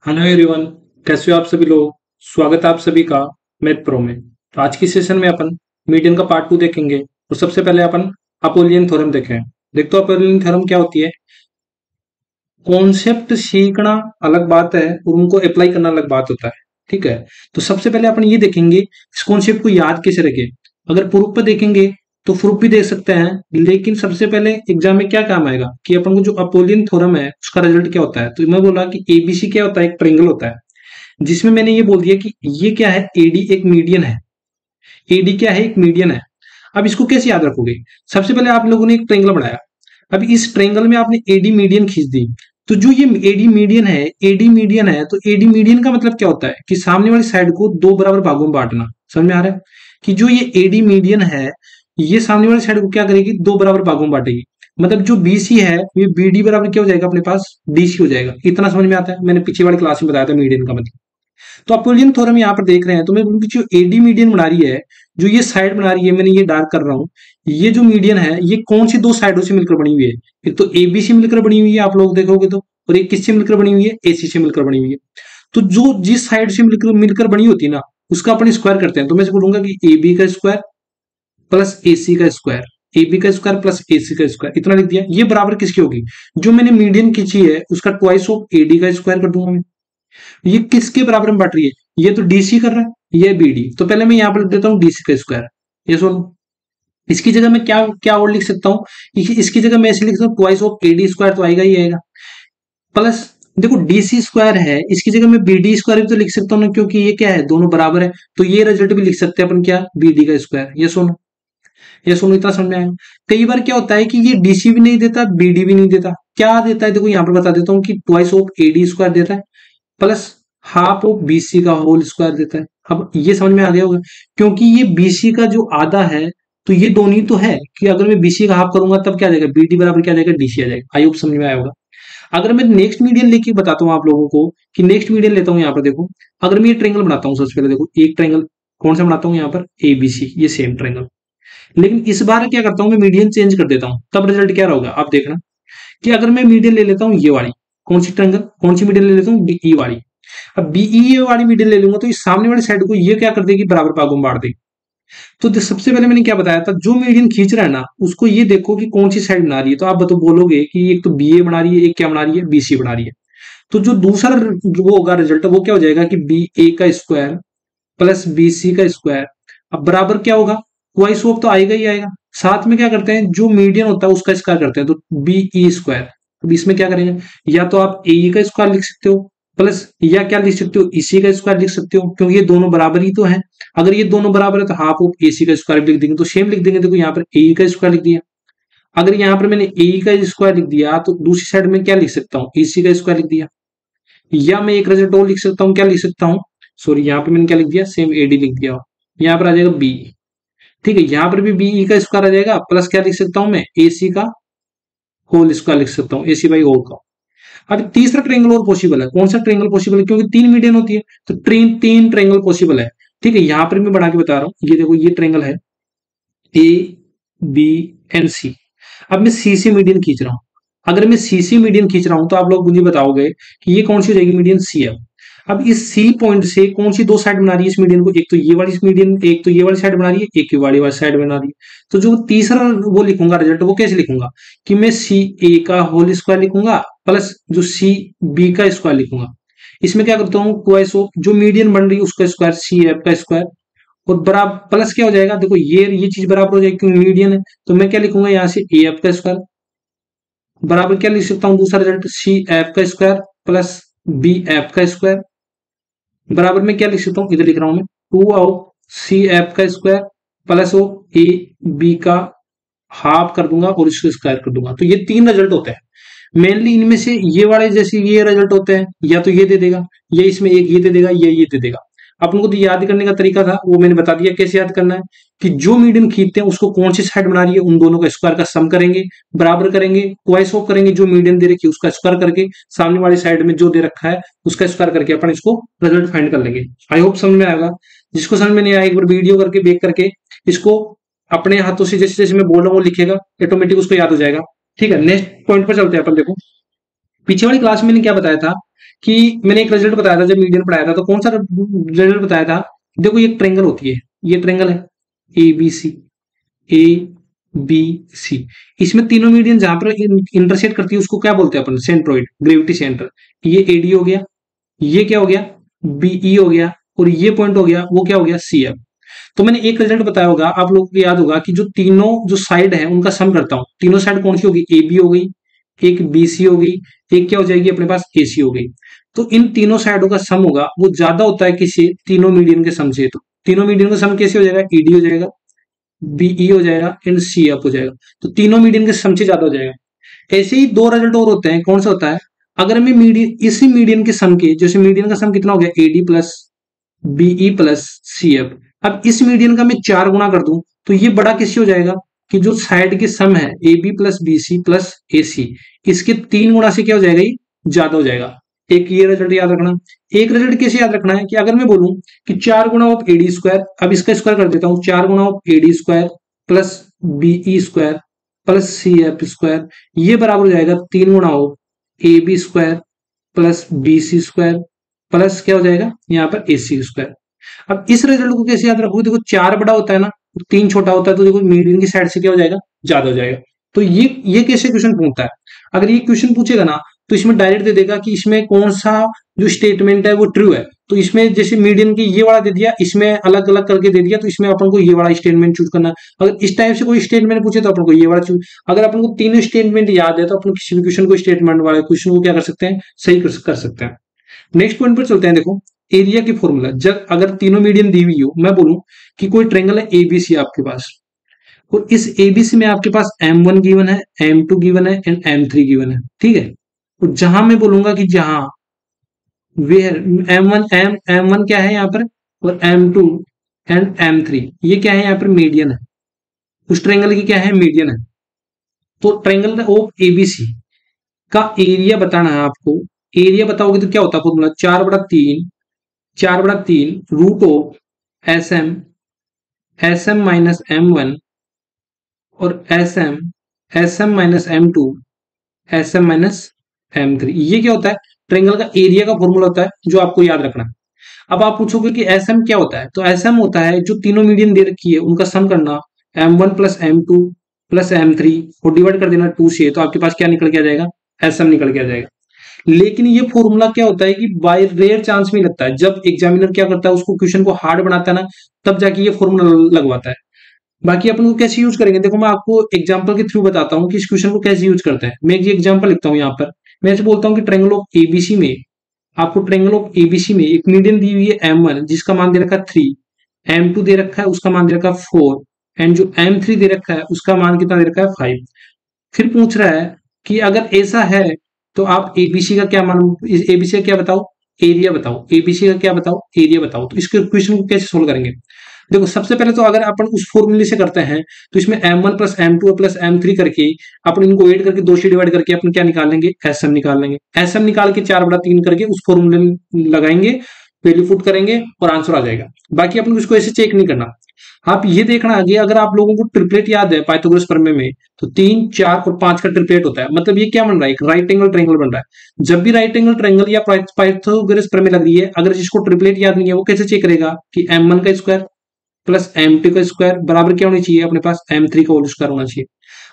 Hello everyone. कैसे हो आप सभी लोग। स्वागत है आप सभी का मैथ प्रो में। तो आज की सेशन में अपन मीडियन का पार्ट 2 देखेंगे। तो सबसे पहले अपन अपोलियन थ्योरम देखें। देखते हो अपोलियन थ्योरम क्या होती है। कॉन्सेप्ट सीखना अलग बात है और उनको अप्लाई करना अलग बात होता है। ठीक है। तो सबसे पहले अपन ये देखेंगे इस कॉन्सेप्ट को याद कैसे रखें। अगर प्रूफ पे देखेंगे तो प्रूफ भी देख सकते हैं, लेकिन सबसे पहले एग्जाम में क्या काम आएगा कि अपन को जो अपोलियन थ्योरम है उसका रिजल्ट क्या होता है। तो मैं बोला कि एबीसी क्या होता है, एक ट्रायंगल होता है जिसमें मैंने ये बोल दिया कि ये क्या है, एडी एक मीडियन है। एडी क्या है, एक मीडियन है। अब इसको कैसे याद रखोगे। सबसे पहले आप लोगों ने एक ट्रायंगल बनाया। अब इस ट्रायंगल में आपने एडी मीडियन खींच दी। तो जो ये एडी मीडियन है, एडी मीडियन है, तो एडी मीडियन का मतलब क्या होता है कि सामने वाली साइड को दो बराबर भागों में बांटना। समझ में आ रहा है कि जो ये एडी मीडियन है ये सामने वाली साइड को क्या करेगी, दो बराबर भागों में बांटेगी। मतलब जो बीसी है ये बीडी बराबर क्या हो जाएगा, अपने पास डीसी हो जाएगा। इतना समझ में आता है, मैंने पिछली वाली क्लास में बताया था मीडियन का मतलब। तो अपोलियन थ्योरम यहाँ पर देख रहे हैं, तो मैं बोलूँ कि जो एडी मीडियन बना रही है, जो ये साइड बना रही है, मैंने ये डार्क कर रहा हूँ। ये जो मीडियन है ये कौन सी दो साइडों से मिलकर बनी हुई है। एक तो एबीसी मिलकर बनी हुई है, आप लोग देखोगे तो, और एक किससे मिलकर बनी हुई है, एसी से मिलकर बनी हुई है। तो जो जिस साइड से मिलकर मिलकर बनी होती है ना, उसका अपन स्क्वायर करते हैं। तो मैं बोलूंगा कि ए बी का स्क्वायर प्लस एसी का स्क्वायर, ए बी का स्क्वायर प्लस एसी का स्क्वायर, इतना लिख दिया। ये बराबर किसकी होगी, जो मैंने मीडियन खींची है उसका ट्वाइस ऑफ एडी का स्क्वायर कर दूंगा मैं। ये किसके बराबर में बांट रही है, ये तो डीसी कर रहा है, ये बीडी। तो पहले मैं यहां पर लिख देता हूं डीसी का स्क्वायर। ये सुनो, इसकी जगह मैं क्या क्या और लिख सकता हूं, इसकी जगह मैं ऐसे लिख सकता हूं ट्वाइस ऑफ एडी स्क्वायर, तो आएगा ही आएगा। प्लस देखो डीसी स्क्वायर है, इसकी जगह मैं बीडी स्क्वायर भी तो लिख सकता हूं ना, क्योंकि ये क्या है, दोनों बराबर है। तो ये रिजल्ट भी लिख सकते हैं अपन क्या, बीडी का स्क्वायर। ये सुनो, ये सुनो, इतना समझ में आया। कई बार क्या होता है कि ये डीसी भी नहीं देता, बीडी भी नहीं देता, क्या देता है, देखो यहां पर बता देता हूं कि ट्वाइस ऑफ एडी स्क्वायर देता है प्लस हाफ ऑफ बीसी का होल स्क्वायर देता है। अब ये समझ में आ गया होगा, क्योंकि ये बीसी का जो आधा है, तो ये दोनों ही तो है कि अगर मैं बीसी का हाफ करूंगा तब क्या आ जाएगा, बीडी बराबर क्या आ जाएगा, डीसी आ जाएगा। आई होप समझ में आया होगा। अगर मैं नेक्स्ट मीडियन लेके बताता हूँ आप लोगों को कि नेक्स्ट मीडियन लेता हूँ, यहाँ पर देखो, अगर मैं ये ट्रायंगल बनाता हूँ, सबसे पहले देखो एक ट्रायंगल कौन सा बनाता हूँ, यहाँ पर एबीसी, ये सेम ट्रायंगल। लेकिन इस बार क्या करता हूँ, मैं मीडियन चेंज कर देता हूँ, तब रिजल्ट क्या होगा आप देखना। कि अगर मैं मीडियन ले लेता हूँ ये वाली, कौन सी ट्रायंगल, कौन सी मीडियन ले लेता हूँ, बीई वाली। अब बीई वाली मीडियन ले लूंगा तो इस सामने वाली साइड को ये क्या कर देगी, बराबर भागों में बांट देगी। तो सबसे पहले मैंने क्या बताया था, जो मीडियन खींच रहा है ना उसको ये देखो कि कौन सी साइड बना रही है। तो आप तो बोलोगे कि एक तो बीए बना रही है, एक क्या बना रही है, बीसी बना रही है। तो जो दूसरा वो होगा रिजल्ट, वो क्या हो जाएगा कि बी ए का स्क्वायर प्लस बी सी का स्क्वायर। अब बराबर क्या होगा, ट्वाइस ऑफ तो आएगा ही आएगा। साथ में क्या करते हैं, जो मीडियन होता है उसका स्क्वायर करते हैं, तो बी ई स्क्वायर। अब इसमें क्या करेंगे, या तो आप ए का स्क्वायर लिख सकते हो प्लस, या क्या लिख सकते हो, इसी का स्क्वायर लिख सकते हो, क्योंकि ये दोनों बराबर ही तो है। अगर ये दोनों बराबर है तो हाफ ऑफ एसी का स्क्वायर लिख देंगे, तो सेम लिख देंगे। देखो यहाँ पर ए का स्क्वायर लिख दिया। अगर यहाँ पर मैंने ए का स्क्वायर लिख दिया तो दूसरी साइड में क्या लिख सकता हूँ, एसी का स्क्वायर लिख दिया। या मैं एक रिजल्ट और लिख सकता हूँ, क्या लिख सकता हूँ, सॉरी यहाँ पे मैंने क्या लिख दिया, सेम एडी लिख दिया। यहाँ पर आ जाएगा बी। ठीक है, यहाँ पर भी बीई का स्क्वायर आ जाएगा, प्लस क्या लिख सकता हूँ मैं, एसी का होल स्क्वायर लिख सकता हूँ, एसी बाई होल का। अब तीसरा ट्रायंगल और पॉसिबल है, कौन सा ट्रायंगल पॉसिबल है, क्योंकि तीन मीडियन होती है तो तीन ट्रायंगल पॉसिबल है। ठीक है, यहाँ पर मैं बना के बता रहा हूँ, ये देखो ये ट्रायंगल है ए बी एंड सी। अब मैं सी से मीडियन खींच रहा हूँ। अगर मैं सी से मीडियन खींच रहा हूं तो आप लोग मुझे बताओगे कि ये कौन सी हो जाएगी, मीडियन सी है। अब इस सी पॉइंट से कौन सी दो साइड बना रही है इस मीडियन को, एक तो ये वाली मीडियन, एक तो ये वाली साइड बना रही है, एक ये वाली साइड बना रही है। तो जो तीसरा वो लिखूंगा रिजल्ट, वो कैसे लिखूंगा कि मैं सी ए का होल स्क्वायर लिखूंगा प्लस जो सी बी का स्क्वायर लिखूंगा। इसमें क्या करता हूँ, ट्वाइस ऑफ जो मीडियन बन रही है उसका स्क्वायर, सी एफ का स्क्वायर, और बराबर प्लस क्या हो जाएगा, देखो ये चीज बराबर हो जाएगी क्योंकि मीडियन है। तो मैं क्या लिखूंगा यहाँ से, ए एफ का स्क्वायर बराबर क्या लिख सकता हूँ, दूसरा रिजल्ट सी एफ का स्क्वायर प्लस बी एफ का स्क्वायर। बराबर में क्या लिख सकता हूँ, इधर लिख रहा हूं मैं, टू ऑफ सी एफ का square plus of A B का हाफ कर दूंगा और इसको स्क्वायर कर दूंगा। तो ये तीन रिजल्ट होते हैं मेनली। इनमें से ये वाले जैसे ये रिजल्ट होते हैं, या तो ये दे देगा, या इसमें एक ये दे देगा, या ये दे देगा। अपन को तो याद करने का तरीका था वो मैंने बता दिया कैसे याद करना है, कि जो मीडियन खींचते हैं उसको कौन सी साइड बना रही है उन दोनों का स्क्वायर का सम करेंगे, बराबर करेंगे, ट्वाइस ऑफ करेंगे, जो मीडियन दे रखी है उसका स्क्वायर करके सामने वाली साइड में जो दे रखा है उसका स्क्वायर करके अपन इसको रिजल्ट फाइंड कर लेंगे। आई होप समझ में आएगा। जिसको समझ में नहीं आया एक बार वीडियो करके देख करके इसको अपने हाथों से जैसे जैसे मैं बोल रहा हूँ वो लिखेगा, ऑटोमेटिक उसको याद हो जाएगा। ठीक है, नेक्स्ट पॉइंट पर चलते हैं अपन। देखो पीछे वाली क्लास में मैंने क्या बताया था कि मैंने एक रिजल्ट बताया था जब मीडियन पढ़ाया था, तो कौन सा रिजल्ट बताया था? देखो ये ट्रेंगल होती है, ये ट्रेंगल है A B C, A B C. इसमें तीनों मीडियन जहां पर इंटरसेक्ट करती है उसको क्या बोलते हैं अपन? Centroid, gravity centre. ये एडी हो गया, ये क्या हो गया? बीई हो गया, और ये पॉइंट हो गया, वो क्या हो गया? C F. तो मैंने एक रिजल्ट बताया होगा, आप लोगों को याद होगा कि जो तीनों जो साइड है उनका सम करता हूं। तीनों साइड कौन सी होगी? ए बी हो गई, एक बी सी हो गई, एक क्या हो जाएगी अपने पास? ए सी हो गई। तो इन तीनों साइडों का सम होगा वो ज्यादा होता है किसी तीनों मीडियन के सम से। तो तीनों मीडियन का सम कैसे हो जाएगा? ईडी हो जाएगा, बीई हो जाएगा, एंड सी एफ हो जाएगा। तो तीनों मीडियन के सम से ज्यादा हो जाएगा। ऐसे ही दो रिजल्ट और होते हैं। कौन सा होता है? अगर मैं मीडियन, इसी मीडियन के सम के, जैसे मीडियन का सम कितना हो गया? AD plus BE plus C F. अब इस मीडियन का मैं 4 गुना कर दूं तो ये बड़ा किससे हो जाएगा? कि जो साइड के सम है A B plus B C plus A C, इसके 3 गुना से क्या हो जाएगा? ये ज्यादा हो जाएगा। एक ये रिजल्ट याद रखना। एक रिजल्ट कैसे याद रखना है? कि अगर मैं बोलूं कि 4 गुना ऑफ एडी स्क्वायर, अब इसका स्क्वायर कर देता हूं, 4 गुना of AD square plus BE square plus C F square, ये बराबर हो जाएगा 3 गुना of A B square plus B C square plus क्या हो जाएगा यहाँ पर? A C square. अब इस रिजल्ट को कैसे याद रखोगे? देखो 4 बड़ा होता है ना, 3 छोटा होता है, तो देखो मीडियन की साइड से क्या हो जाएगा? ज्यादा हो जाएगा। तो ये कैसे क्वेश्चन पूछता है? अगर ये क्वेश्चन पूछेगा ना तो इसमें डायरेक्ट दे देगा कि इसमें कौन सा जो स्टेटमेंट है वो ट्रू है। तो इसमें जैसे मीडियन की ये वाला दे दिया, इसमें अलग अलग करके दे दिया, तो इसमें अपन को ये वाला स्टेटमेंट चूज करना। अगर इस टाइप से कोई स्टेटमेंट पूछे तो अपन को ये वाला चूज। अगर अपन को तीनों स्टेटमेंट याद है तो अपन किसी भी क्वेश्चन को स्टेटमेंट वाले क्वेश्चन को क्या कर सकते हैं? सही कर सकते हैं। नेक्स्ट पॉइंट पर चलते हैं। देखो एरिया की फॉर्मूला, जब अगर तीनों मीडियन दी हुई हो, मैं बोलूं कि कोई ट्रेंगल है एबीसी आपके पास, और इस एबीसी में आपके पास M1 गिवन है, M2 गिवन है, एंड M3 गिवन है, ठीक है। और जहां मैं बोलूंगा कि जहां वेयर M1 क्या है यहाँ पर, और M2 एंड M3 ये क्या है यहाँ पर? मीडियन है। उस ट्रेंगल की क्या है? मीडियन है। तो ट्रेंगल ऑफ एबीसी का एरिया बताना है आपको। एरिया बताओगे तो क्या होता है formula? 4/3 root of S M minus M1 और S M minus M2 S M minus M3। ये क्या होता है? ट्रेंगल का एरिया का फॉर्मूला होता है जो आपको याद रखना है। अब आप पूछोगे कि एस एम क्या होता है? तो एस एम होता है जो तीनों मीडियन दे रखी है उनका सम करना, M1 plus M2 plus M3 और डिवाइड कर देना 2 से, तो आपके पास क्या निकल के आ जाएगा? एस एम निकल के आ जाएगा। लेकिन ये फॉर्मूला क्या होता है कि बाय रेयर चांस में लगता है। जब एग्जामिनर क्या करता है, उसको क्वेश्चन को हार्ड बनाता है ना, तब जाके ये फॉर्मूला लगवाता है। बाकी अपन को कैसे यूज करेंगे? देखो मैं आपको एग्जांपल के थ्रू बताता हूँ कि इस क्वेश्चन को कैसे यूज करते हैं। मैं ये एग्जांपल लिखता हूँ यहाँ पर। मैं ऐसे बोलता हूँ कि ट्रायंगल ऑफ एबीसी में, आपको ट्रायंगल ऑफ एबीसी में एक मीडियन दी हुई है M1 जिसका मान दे रखा है 3, M2 दे रखा है उसका मान दे रखा है 4, एंड जो M3 दे रखा है उसका मान कितना दे रखा है? 5। फिर पूछ रहा है कि अगर ऐसा है तो आप एबीसी का क्या मान, एबीसी का क्या बताओ? एरिया बताओ। एबीसी का क्या बताओ? एरिया बताओ। तो इसके क्वेश्चन को कैसे सोल्व करेंगे? देखो सबसे पहले तो अगर अपन उस फॉर्मूले से करते हैं तो इसमें M1 plus M2 plus M3 करके अपन इनको ऐड करके 2 से डिवाइड करके अपन क्या निकाल लेंगे? एसएम निकाल लेंगे। एसएम निकाल के 4/3 करके उस फॉर्मूले में लगाएंगे, वैल्यू पुट करेंगे और आंसर आ जाएगा। बाकी अपन इसको ऐसे चेक नहीं करना। आप ये देखना आगे, अगर आप लोगों को ट्रिपलेट याद है पाइथागोरस प्रमेय में, तो 3, 4 और 5 का ट्रिपलेट होता है। मतलब ये क्या बन रहा है? एक राइट एंगल ट्रायंगल बन रहा है। जब भी राइट एंगल ट्रायंगल या पाइथागोरस प्रमेय लग रही है, अगर जिसको ट्रिपलेट याद नहीं है वो कैसे चेक करेगा? कि M1 का स्क्वायर प्लस M2 का स्क्वायर बराबर क्या होनी चाहिए अपने पास? M3 का होल स्क्वायर होना चाहिए।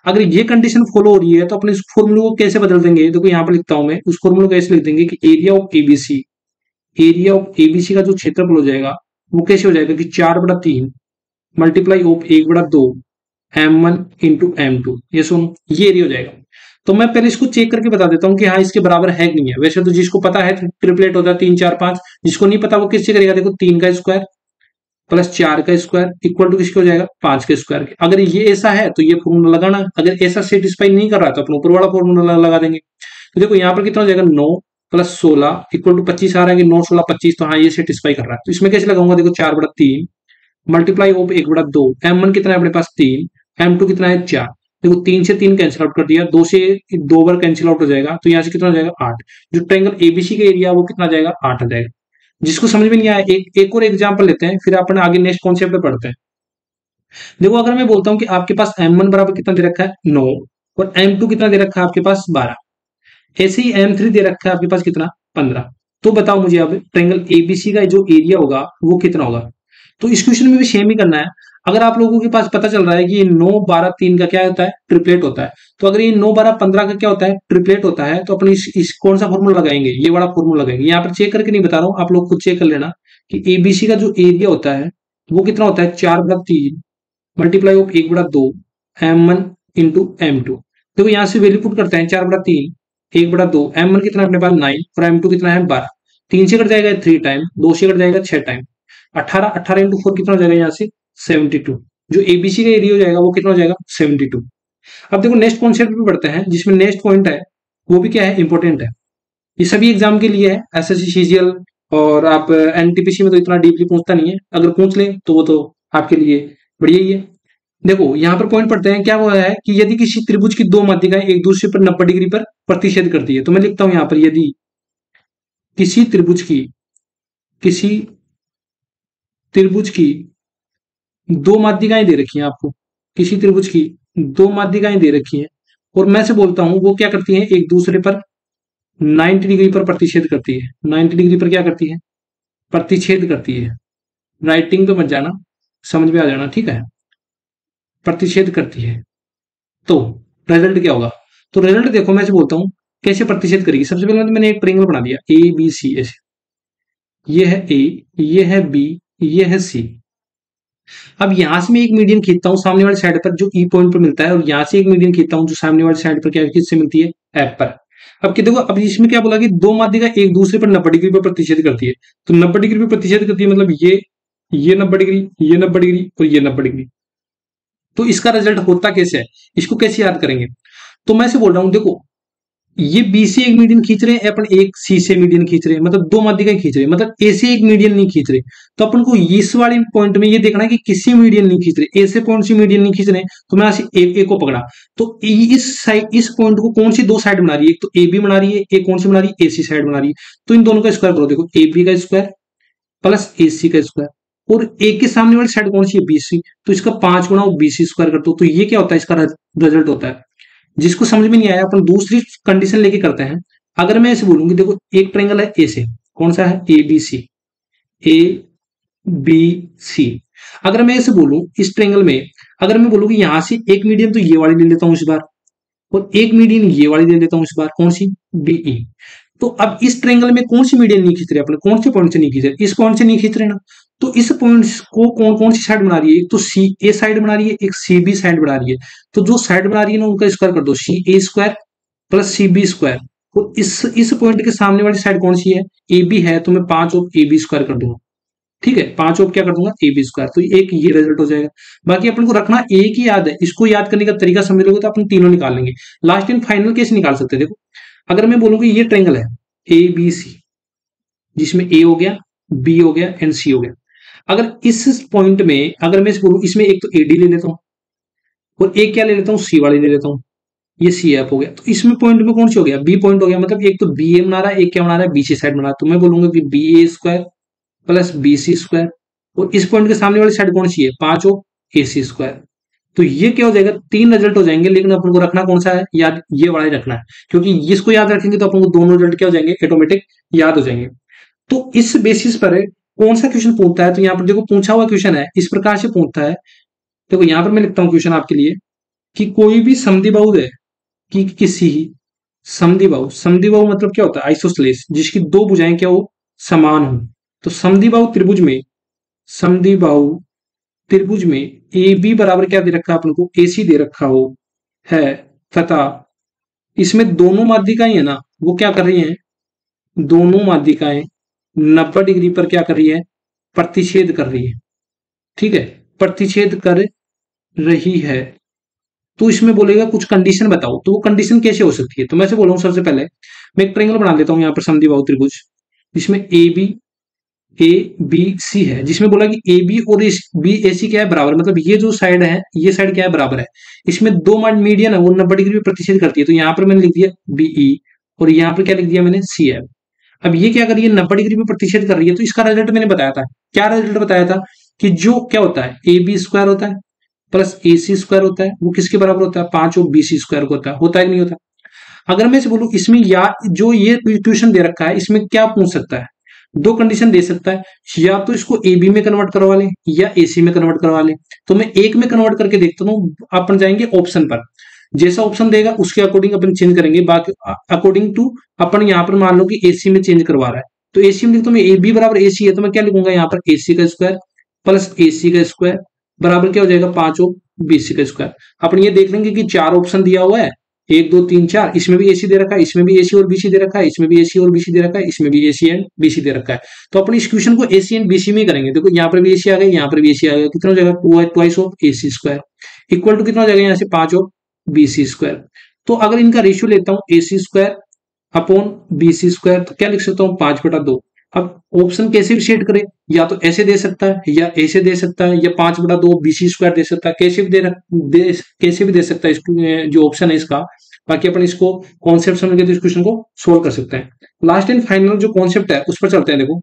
अगर ये कंडीशन फॉलो हो रही है तो अपने इस फॉर्मूले को कैसे बदल देंगे? देखो यहाँ पर लिखता हूं मैं, उस फॉर्मूले को कैसे लिख देंगे कि एरिया ऑफ एबीसी का जो क्षेत्रफल हो जाएगा वो कैसे हो जाएगा? कि 4/3 multiply of 1/2 M1 into M2, ये सुनो, ये एरिया हो जाएगा। तो मैं पहले इसको चेक करके बता देता हूँ कि हाँ इसके बराबर है कि नहीं है। वैसे तो जिसको पता है ट्रिपलेट होता है 3, 4, 5, जिसको नहीं पता वो किससे करेगा? देखो 3 का स्क्वायर प्लस 4 का स्क्वायर इक्वल टू किसके हो जाएगा? 5 के स्क्वायर के। अगर ये ऐसा है तो ये फॉर्मूला लगाना, अगर ऐसा सेटिस्फाई नहीं कर रहा तो अपन ऊपर वाला फॉर्मूला लगा देंगे। तो देखो यहाँ पर कितना हो जाएगा? 9 प्लस 16 इक्वल टू 25 आ रहा है कि 9, 16, 25, तो हाँ ये सेटिस्फाई कर रहा है। तो इसमें कैसे लगाऊंगा? देखो 4/3 मल्टीप्लाई ऑफ 1/2, M1 कितना है अपने पास? 3, M2 कितना है? 4। देखो 3 से 3 कैंसिल आउट कर दिया, 2 से 2 बार कैंसिल आउट हो जाएगा, तो यहाँ से कितना हो जाएगा? 8। जो ट्रायंगल एबीसी का एरिया वो कितना जाएगा? 8 आ जाएगा। जिसको समझ में नहीं आया एक और एग्जांपल लेते हैं, फिर अपन आगे नेक्स्ट कॉन्सेप्ट पे पढ़ते हैं। देखो अगर मैं बोलता हूं कि आपके पास M1 बराबर कितना दे रखा है? 9, और M2 कितना दे रखा है आपके पास? 12। ऐसे ही M3 दे रखा है आपके पास कितना? 15। तो बताओ मुझे अब ट्रायंगल एबीसी का जो एरिया होगा वो कितना होगा। तो इस क्वेश्चन में भी सेम ही करना है। अगर आप लोगों के पास पता चल रहा है कि ये 9 12 3 का क्या होता है, ट्रिपलेट होता है, तो अगर ये 9 12 15 का क्या होता है, ट्रिपलेट होता है, तो अपन इस कौन सा फॉर्मूला लगाएंगे, ये वाला फॉर्मूला लगाएंगे। यहाँ पर चेक करके नहीं बता रहा हूँ, आप लोग खुद चेक कर लेना कि एबीसी का जो एरिया होता है वो कितना होता है, 4/3 multiply of 1/2 M1 into M2। देखो यहाँ से वैल्यू पुट करते हैं, 4/3 1/2, M1 कितना है अपने पास 9 और M2 कितना है 12। 3 से कट जाएगा 3 टाइम, 2 से कट जाएगा 6 टाइम, 18 18 इंटू 4 कितना हो जाएगा यहाँ से 72। जो एबीसी का एरिया हो जाएगा वो कितना हो जाएगा 72। अब देखो नेक्स्ट कॉन्सेप्ट भी पढ़ते हैं, जिसमें नेक्स्ट पॉइंट है वो भी क्या है, इंपॉर्टेंट है। ये सभी एग्जाम के लिए है, एसएससी सीजीएल और आप एनटीपीसी में तो इतना डीपली पूछता नहीं है, अगर पूछ ले तो वो तो आपके लिए बढ़िया ही है। देखो यहाँ पर पॉइंट पढ़ते हैं, क्या वो है कि यदि किसी त्रिभुज की दो माध्यिकाएं एक दूसरे पर 90 डिग्री पर प्रतिच्छेद करती है, तो मैं लिखता हूं यहाँ पर, यदि किसी त्रिभुज की दो माध्यिकाएं दे रखी हैं आपको, किसी त्रिभुज की दो माध्यिकाएं दे रखी हैं, और मैं से बोलता हूं वो क्या करती हैं, एक दूसरे पर 90 डिग्री पर प्रतिच्छेद करती है। 90 डिग्री पर क्या करती है, प्रतिच्छेद करती है। राइटिंग पे मत जाना, समझ में आ जाना, ठीक है, प्रतिच्छेद करती है। तो रिजल्ट क्या होगा, तो रिजल्ट देखो मैं से बोलता हूं कैसे प्रतिच्छेद करेगी। सबसे पहले तो मैंने एक ट्रायंगल बना दिया ए बी सी, ऐसे, ये है ए, ये है बी, ये है सी। अब यहां से मैं एक मीडियन खींचता हूं सामने वाली साइड पर जो ई पॉइंट पर मिलता है, और यहां से एक मीडियन खींचता हूं जो सामने वाली साइड पर क्या किससे मिलती है, एफ पर। अब देखो, अब इसमें क्या बोला कि दो माध्यिका एक दूसरे पर 90 डिग्री पर प्रतिच्छेद करती है, तो 90 डिग्री पर प्रतिच्छेद करती है मतलब ये 90 डिग्री, ये 90 डिग्री और ये 90 डिग्री। तो इसका रिजल्ट होता कैसे है, इसको कैसे याद करेंगे। तो मैं से बोल रहा हूं, देखो ये बी से एक मीडियन खींच रहे हैं, अपन एक सी से मीडियन खींच रहे हैं, मतलब दो माध्यिकाएं खींच रहे हैं, मतलब ए से एक मीडियन नहीं खींच रहे। तो अपन को इस वाले पॉइंट में ये देखना है कि किसी मीडियन नहीं खींच रहे, ए से पॉइंट से मीडियन नहीं खींच रहे। तो मैं ए को पकड़ा, तो इस साइड, इस पॉइंट को कौन सी दो साइड बना रही है, एक तो ए बी बना रही है, एक कौन सी बना रही है, ए सी साइड बना रही है। तो इन दोनों का स्क्वायर करो, देखो ए बी का स्क्वायर प्लस ए सी का स्क्वायर, और ए के सामने वाली साइड कौन सी है, बी सी, तो इसका 5 गुना बी सी स्क्वायर कर दो। तो ये क्या होता है, इसका रिजल्ट होता है। जिसको समझ में नहीं आया अपन दूसरी कंडीशन लेके करते हैं। अगर मैं ऐसे बोलूंगी, देखो एक ट्रायंगल है ए से, कौन सा है, A B C, A B C. अगर मैं ऐसे बोलूं इस ट्रायंगल में, अगर मैं बोलूं कि यहां से एक मीडियन तो ये वाली ले लेता हूं इस बार, और एक मीडियन ये वाली ले लेता हूं इस बार, कौन सी, बीई। तो अब इस ट्रायंगल में कौन सी मीडियन नहीं खींच रहे अपने, कौन से पॉइंट से नहीं खींच रहे, इस पॉइंट से नहीं खींच रहे ना। तो इस पॉइंट को कौन कौन सी साइड बना रही है, एक तो सी ए साइड बना रही है, एक सी बी साइड बना रही है। तो जो साइड बना रही है ना उनका स्क्वायर कर दो, C A square plus C B square. तो इस पॉइंट के सामने वाली साइड कौन सी है, ए बी है, तो मैं 5 ऑफ ए बी स्क्वायर कर दूंगा, ठीक है, 5 ऑफ क्या कर दूंगा, ए बी स्क्वायर। तो एक ये रिजल्ट हो जाएगा। बाकी अपन को रखना एक ही याद है, इसको याद करने का तरीका समझ लोगे तो अपन तीनों निकाल लेंगे। लास्ट एंड फाइनल कैसे निकाल सकते हैं, देखो अगर मैं बोलूंगा ये ट्रायंगल है ए बी सी, जिसमें ए हो गया, बी हो गया एंड सी हो गया। अगर इस पॉइंट में अगर मैं बोलूं, इसमें एक तो ए डी ले लेता हूं और एक क्या ले लेता हूं, सी वाली ले लेता हूं, ये सी एफ हो गया। तो इसमें पॉइंट में कौन सी हो गया, बी पॉइंट हो गया, मतलब एक तो बी ए बना रहा है, एक क्या बना रहा है, बी सी साइड बना रहा है। तो मैं बोलूंगा कि B A square plus B C square, और इस पॉइंट के सामने वाली साइड कौन सी है, 5 ऑफ ए सी स्क्वायर। तो ये क्या हो जाएगा, 3 रिजल्ट हो जाएंगे, लेकिन अपन को रखना कौन सा है, याद ये वाला ही रखना है, क्योंकि इसको याद रखेंगे तो अपन को दोनों रिजल्ट क्या हो जाएंगे, ऑटोमेटिक याद हो जाएंगे। तो इस बेसिस पर कौन सा क्वेश्चन पूछता है, तो यहाँ पर देखो पूछा हुआ क्वेश्चन है, इस प्रकार से पूछता है। देखो यहाँ पर मैं लिखता हूँ क्वेश्चन आपके लिए कि कोई भी समद्विबाहु है, कि किसी समद्विबाहु मतलब क्या होता है, आइसोसेलेस, जिसकी दो भुजाएं क्या हो, समान हो। तो समद्विबाहु त्रिभुज में ए बी बराबर क्या दे रखा है अपन को, ए सी दे रखा हो है, तथा इसमें दोनों माध्यिकाएं है ना, वो क्या कर रही हैं, दोनों माध्यिकाएं 90 डिग्री पर क्या कर रही है, प्रतिच्छेद कर रही है, ठीक है, प्रतिच्छेद कर रही है। तो इसमें बोलेगा कुछ कंडीशन बताओ, तो वो कंडीशन कैसे हो सकती है। तो मैं से बोल रहा हूँ, सबसे पहले मैं एक ट्रायंगल बना देता हूँ यहाँ पर समद्विबाहु त्रिभुज, जिसमें ए बी सी है, जिसमें बोला कि ए बी और बी ए सी क्या है, बराबर, मतलब ये जो साइड है, ये साइड क्या है, बराबर है। इसमें दो मीडियन है वो 90 डिग्री पे प्रतिच्छेद करती है। तो यहाँ पर मैंने लिख दिया बीई, और यहाँ पर क्या लिख दिया मैंने, सी एफ। अब ये क्या कर रही है, 90 डिग्री पे प्रतिच्छेद कर रही है। तो इसका रिजल्ट मैंने बताया था, क्या रिजल्ट बताया था, कि जो क्या होता है, ए बी स्क्वायर होता है प्लस ए सी स्क्वायर होता है, वो किसके बराबर होता है, 5 और बी सी स्क्वायर को होता है कि नहीं होता। अगर मैं इसे बोलूं इसमें या जो ये इक्वेशन दे रखा है इसमें क्या पूछ सकता है, दो कंडीशन दे सकता है, या तो इसको ए बी में कन्वर्ट करवा लें या ए सी में कन्वर्ट करवा लें। तो मैं एक में कन्वर्ट करके देखता हूँ, अपन जाएंगे ऑप्शन पर, जैसा ऑप्शन देगा उसके अकॉर्डिंग अपन चेंज करेंगे। बाकी अकॉर्डिंग टू अपन यहाँ पर मान लो कि एसी में चेंज करवा रहा है, तो एसी में लिखता हूँ ए बी बराबर एसी है, तो मैं क्या लिखूंगा यहाँ पर एसी का स्क्वायर प्लस एसी का स्क्वायर बराबर क्या हो जाएगा 5 और बीसी का स्क्वायर। अपन ये देख लेंगे कि 4 ऑप्शन दिया हुआ है, 1 2 3 4, इसमें भी एसी दे रखा है, इसमें भी एसी और बीसी दे रखा है, इसमें भी एसी और बीसी दे रखा है, इसमें भी एसी एंड बीसी दे रखा है। तो अपन इस क्वेश्चन को एसी एंड बीसी में करेंगे। देखो यहाँ पर भी एसी आ गया, यहाँ पर भी एसी आ गया, कितना हो जाएगा twice of AC square equal to कितना हो जाएगा यहाँ से 5 ऑफ बीसी स्क्वायर। तो अगर इनका रेशियो लेता हूँ AC square upon BC square, तो क्या लिख सकता हूँ 5/2। अब ऑप्शन कैसे भी सेट करें, या तो ऐसे दे सकता है या ऐसे दे सकता है, या 5/2 बीसी स्क्वायर दे सकता है, कैसे भी कैसे भी दे सकता है इसको, जो ऑप्शन है इसका। बाकी अपन इसको कॉन्सेप्ट समझ के तो इस क्वेश्चन को सोल्व कर सकते हैं। लास्ट एंड फाइनल जो कॉन्सेप्ट है उस पर चलते हैं। देखो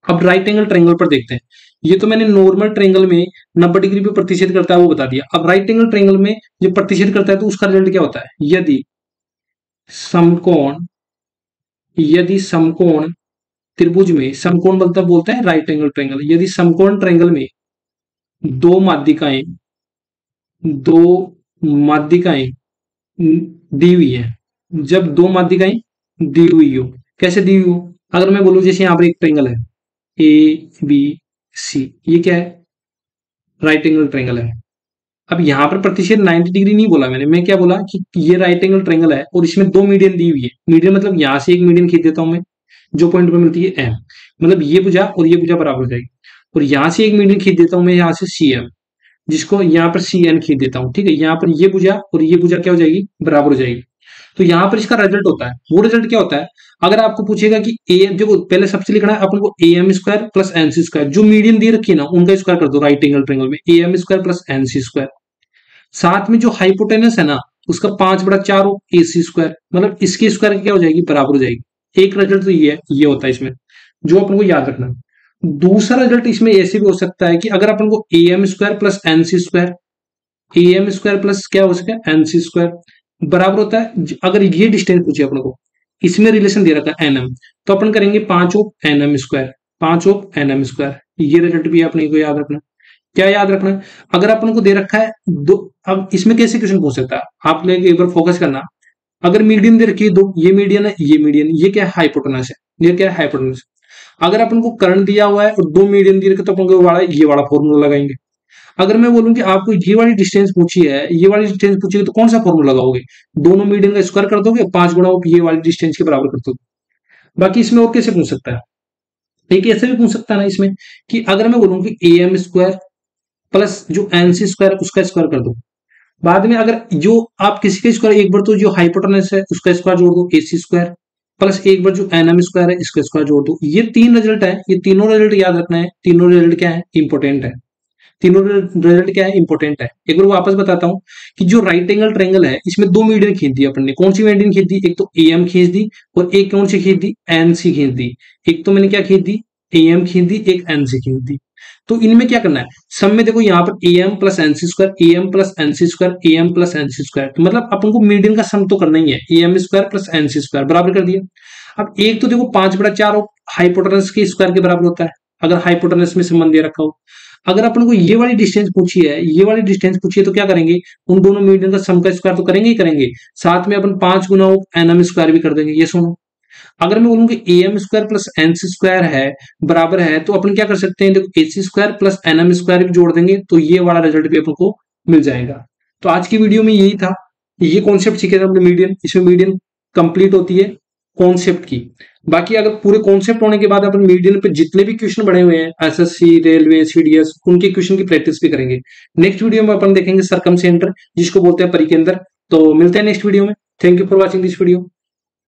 अब राइट एंगल ट्रायंगल पर देखते हैं। ये तो मैंने नॉर्मल ट्रायंगल में 90 डिग्री पे प्रतिशत करता है वो बता दिया। अब राइट एंगल ट्रायंगल में जो प्रतिशत करता है तो उसका रिजल्ट क्या होता है, यदि समकोण त्रिभुज में, समकोण मतलब बोलते हैं राइट एंगल ट्रायंगल, यदि समकोण ट्रायंगल में दो माध्यिकाएं दी हुई है, जब दो माध्यिकाएं दी हुई हो, कैसे दी हुई हो, अगर मैं बोलूं जैसे यहाँ पर एक ट्रायंगल है ए बी सी, ये क्या है राइट एंगल ट्रायंगल है। अब यहाँ पर प्रतिशत 90 डिग्री नहीं बोला मैंने, मैं क्या बोला कि ये राइट एंगल ट्रायंगल है और इसमें दो मीडियन दी हुई है। मीडियन मतलब यहाँ से एक मीडियन खींच देता हूं मैं, जो पॉइंट पर मिलती है एम, मतलब ये भुजा और ये भुजा बराबर हो जाएगी, और यहाँ से एक मीडियन खींच देता हूं मैं यहाँ से सी एम, जिसको यहाँ पर सी एन खींच देता हूँ, ठीक है। यहाँ पर ये भुजा और ये भुजा क्या हो जाएगी, बराबर हो जाएगी। तो यहाँ पर इसका रिजल्ट होता है, वो रिजल्ट क्या होता है, अगर आपको पूछेगा कि ए, देखो पहले सबसे लिखना है अपन को A M square plus N C square, जो मीडियन दे रखी है ना उनका स्क्वायर कर दो राइट एंगल ट्रायंगल में, A M square plus N C square, साथ में जो हाइपोटेनस है ना उसका 5/4 ए सी स्क्वायर, मतलब इसकी स्क्वायर क्या हो जाएगी, बराबर हो जाएगी। एक रिजल्ट तो ये होता है इसमें, जो अपन को याद रखना है। दूसरा रिजल्ट इसमें ऐसे भी हो सकता है कि अगर अपन को A M square plus N C square, A M square plus क्या हो सकता है एन सी स्क्वायर बराबर होता है, अगर ये डिस्टेंस पूछे अपन को, इसमें रिलेशन दे रखा है एन एम, तो अपन करेंगे 5 of N M square, 5 of N M square. ये रिजल्ट भी अपने को याद रखना। क्या याद रखना है, अगर अपन को दे रखा है दो, अब इसमें कैसे क्वेश्चन पूछ सकता है, आप लेके एक बार फोकस करना। अगर मीडियन दे रखी है दो, ये मीडियन है ये मीडियन, ये क्या है हाइपोटेनस है, ये क्या है हाइपोटेनस। अगर अपन को कर्ण दिया हुआ है और दो मीडियन दिए रखे तो अपन को ये वाला फॉर्मूला लगाएंगे। अगर मैं बोलूं कि आपको ये वाली डिस्टेंस पूछी है, ये वाली डिस्टेंस पूछी है, तो कौन सा फॉर्मूला लगाओगे, दोनों मीडियन का स्क्वायर कर दोगे, 5 ये वाली डिस्टेंस के बराबर कर दोगे। बाकी इसमें और कैसे पूछ सकता है, एक ऐसे भी पूछ सकता है ना इसमें कि अगर मैं बोलूं कि ए एम स्क्वायर प्लस जो एन सी स्क्वायर उसका स्क्वायर कर दो, बाद में अगर जो आप किसी का स्क्वायर, एक बार तो जो हाइपोटेनस है उसका स्क्वायर जोड़ दो ए सी स्क्वायर, प्लस एक बार जो एन एम स्क्वायर है इसका स्क्वायर जोड़ दो। ये तीन रिजल्ट है, ये तीनों रिजल्ट याद रखना है, तीनों रिजल्ट क्या है इंपॉर्टेंट है, तीनों रिजल्ट क्या है इंपॉर्टेंट है। एक बार वापस बताता हूं कि जो राइट एंगल ट्रायंगल है इसमें दो मीडियन खींच दी अपन ने, कौन सी मीडियन खींच दी, एक तो ए एम खींच दी और एक कौन सी खींच दी एन सी खींच दी। एक तो मैंने क्या खींच दी ए एम खींच दी, एक एन सी खींच दी। तो इनमें क्या करना है, सब में देखो यहाँ पर A M plus N C square, A M plus N C square, A M plus N C square, तो मतलब अपन को मीडियन का सम तो करना ही है, A M square plus N C square बराबर कर दिया। अब एक तो देखो 5/4 हाइपोटेनस के स्क्वायर के बराबर होता है, अगर हाइपोटेनस में संबंध दे रखा हो। अगर अपन को ये वाली डिस्टेंस पूछी है, ये वाली डिस्टेंस पूछी है, तो क्या करेंगे, उन दोनों मीडियन का सम का स्क्वायर तो करेंगे ही करेंगे, साथ में अपन 5 गुना एन एम स्क्वायर भी कर देंगे। ये सुनो, अगर मैं बोलूं कि A M square plus N C square है बराबर है, तो अपन क्या कर सकते हैं, देखो A C square plus N M square भी जोड़ देंगे तो ये वाला रिजल्ट भी अपन को मिल जाएगा। तो आज की वीडियो में यही था, ये कॉन्सेप्ट सीखे थे अपने मीडियन, इसमें मीडियन कंप्लीट होती है कॉन्सेप्ट की। बाकी अगर पूरे कॉन्सेप्ट होने के बाद अपन मीडियन पे जितने भी क्वेश्चन बने हुए हैं एसएससी रेलवे सीडीएस उनके क्वेश्चन की प्रैक्टिस भी करेंगे। नेक्स्ट वीडियो में अपन देखेंगे सरकम सेंटर, जिसको बोलते हैं परिकेंद्र। तो मिलते हैं नेक्स्ट वीडियो में। Thank you for watching this video.